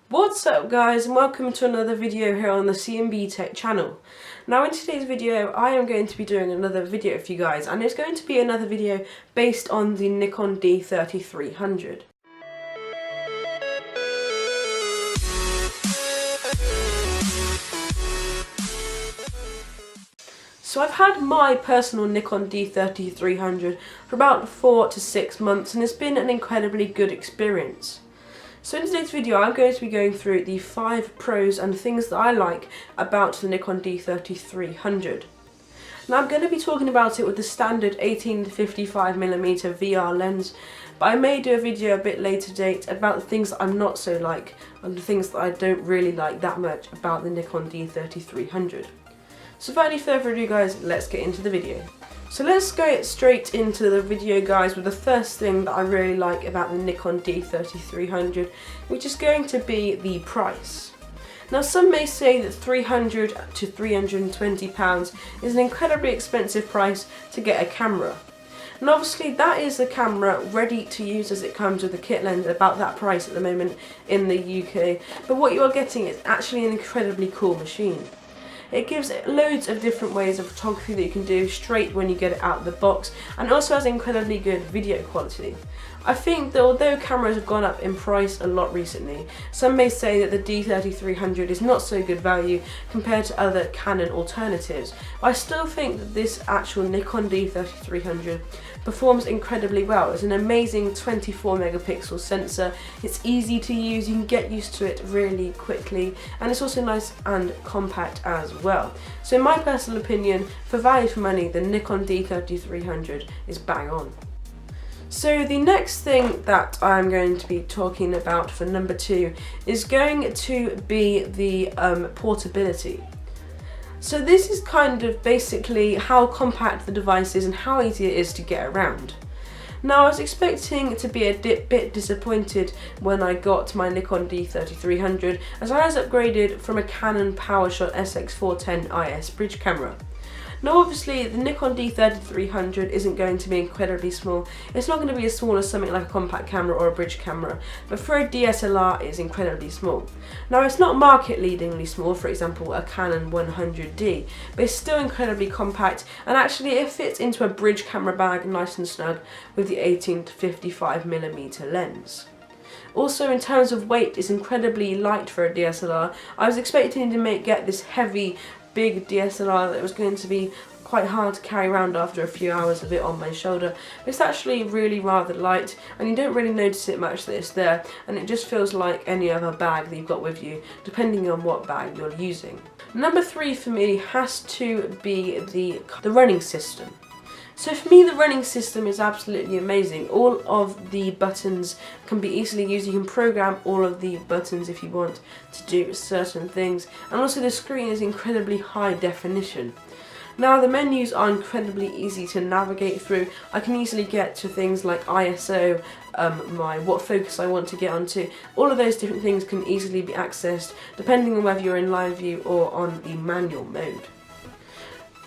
What's up guys, and welcome to another video here on the C&B Tech channel. Now in today's video I am going to be doing another video for you guys, and it's going to be another video based on the Nikon D3300. So I've had my personal Nikon D3300 for about 4 to 6 months, and it's been an incredibly good experience. So in today's video I'm going to be going through the 5 pros and things that I like about the Nikon D3300. Now I'm going to be talking about it with the standard 18 to 55mm VR lens, but I may do a video a bit later date about the things that I'm not so like and the things that I don't really like that much about the Nikon D3300. So without any further ado guys, let's get into the video. So let's go straight into the video guys with the first thing that I really like about the Nikon D3300, which is going to be the price. Now some may say that £300 to £320 is an incredibly expensive price to get a camera. And obviously that is a camera ready to use as it comes with a kit lens about that price at the moment in the UK, but what you are getting is actually an incredibly cool machine. It gives loads of different ways of photography that you can do straight when you get it out of the box, and also has incredibly good video quality. I think that although cameras have gone up in price a lot recently, some may say that the D3300 is not so good value compared to other Canon alternatives, but I still think that this actual Nikon D3300 performs incredibly well. It's an amazing 24 megapixel sensor, it's easy to use, you can get used to it really quickly, and it's also nice and compact as well. So in my personal opinion, for value for money, the Nikon D3300 is bang on. So the next thing that I'm going to be talking about for number 2 is going to be the portability. So this is kind of basically how compact the device is and how easy it is to get around. Now I was expecting to be a bit disappointed when I got my Nikon D3300, as I was upgraded from a Canon PowerShot SX410 IS bridge camera. Now obviously the Nikon D3300 isn't going to be incredibly small. It's not going to be as small as something like a compact camera or a bridge camera, but for a DSLR it's incredibly small. Now it's not market leadingly small, for example a Canon 100D, but it's still incredibly compact, and actually it fits into a bridge camera bag nice and snug with the 18 to 55mm lens. Also in terms of weight, it's incredibly light for a DSLR. I was expecting to get this heavy big DSLR that was going to be quite hard to carry around after a few hours of it on my shoulder. It's actually really rather light, and you don't really notice it much that it's there, and it just feels like any other bag that you've got with you, depending on what bag you're using. Number 3 for me has to be the running system. So for me the running system is absolutely amazing. All of the buttons can be easily used. You can program all of the buttons if you want to do certain things, and also the screen is incredibly high definition. Now the menus are incredibly easy to navigate through. I can easily get to things like ISO, what focus I want to get onto. All of those different things can easily be accessed depending on whether you're in live view or on the manual mode.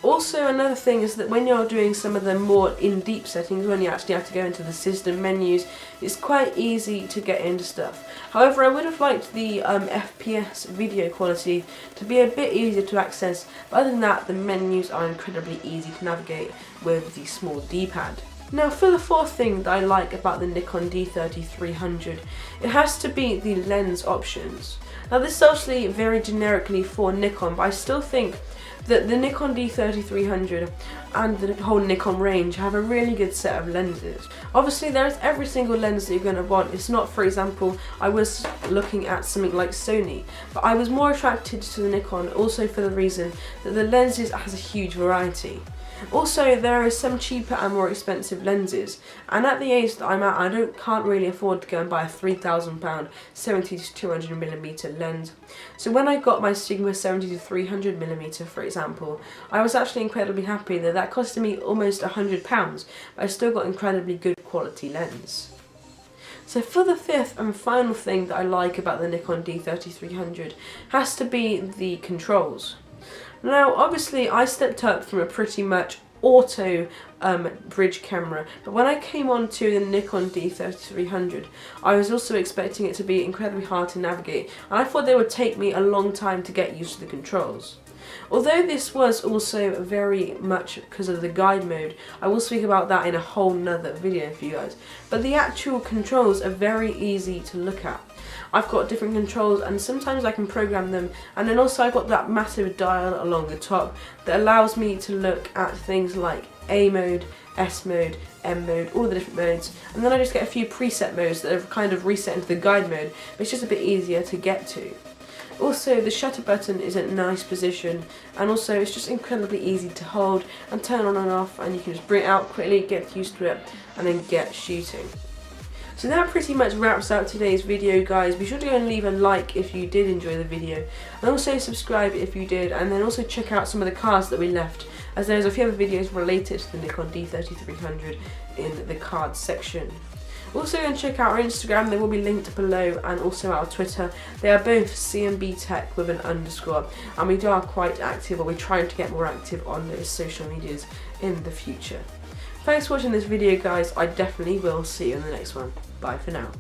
Also another thing is that when you're doing some of the more in-deep settings, when you actually have to go into the system menus, it's quite easy to get into stuff. However, I would have liked the FPS video quality to be a bit easier to access, but other than that the menus are incredibly easy to navigate with the small D-pad. Now for the 4th thing that I like about the Nikon D3300, it has to be the lens options. Now this is obviously very generically for Nikon, but I still think that the Nikon D3300 and the whole Nikon range have a really good set of lenses. Obviously there is every single lens that you're going to want. It's not, for example, I was looking at something like Sony, but I was more attracted to the Nikon also for the reason that the lenses has a huge variety. Also, there are some cheaper and more expensive lenses, and at the age that I'm at, I can't really afford to go and buy a £3,000 70 to 200mm lens. So when I got my Sigma 70 to 300mm, for example, I was actually incredibly happy that that costed me almost £100, but I still got incredibly good quality lens. So for the 5th and final thing that I like about the Nikon D3300 has to be the controls. Now obviously I stepped up from a pretty much auto bridge camera, but when I came on to the Nikon D3300 I was also expecting it to be incredibly hard to navigate, and I thought they would take me a long time to get used to the controls. Although this was also very much because of the guide mode, I will speak about that in a whole nother video for you guys, but the actual controls are very easy to look at. I've got different controls and sometimes I can program them, and then also I've got that massive dial along the top that allows me to look at things like A mode, S mode, M mode, all the different modes, and then I just get a few preset modes that are kind of reset into the guide mode, but it's just a bit easier to get to. Also, the shutter button is in a nice position, and also it's just incredibly easy to hold and turn on and off, and you can just bring it out quickly, get used to it, and then get shooting. So that pretty much wraps up today's video, guys. Be sure to go and leave a like if you did enjoy the video, and also subscribe if you did, and then also check out some of the cards that we left, as there's a few other videos related to the Nikon D3300 in the cards section. Also go and check out our Instagram, they will be linked below, and also our Twitter. They are both CMB Tech with an underscore, and we are quite active, or we're trying to get more active on those social medias in the future. Thanks for watching this video, guys. I definitely will see you in the next one. Bye for now.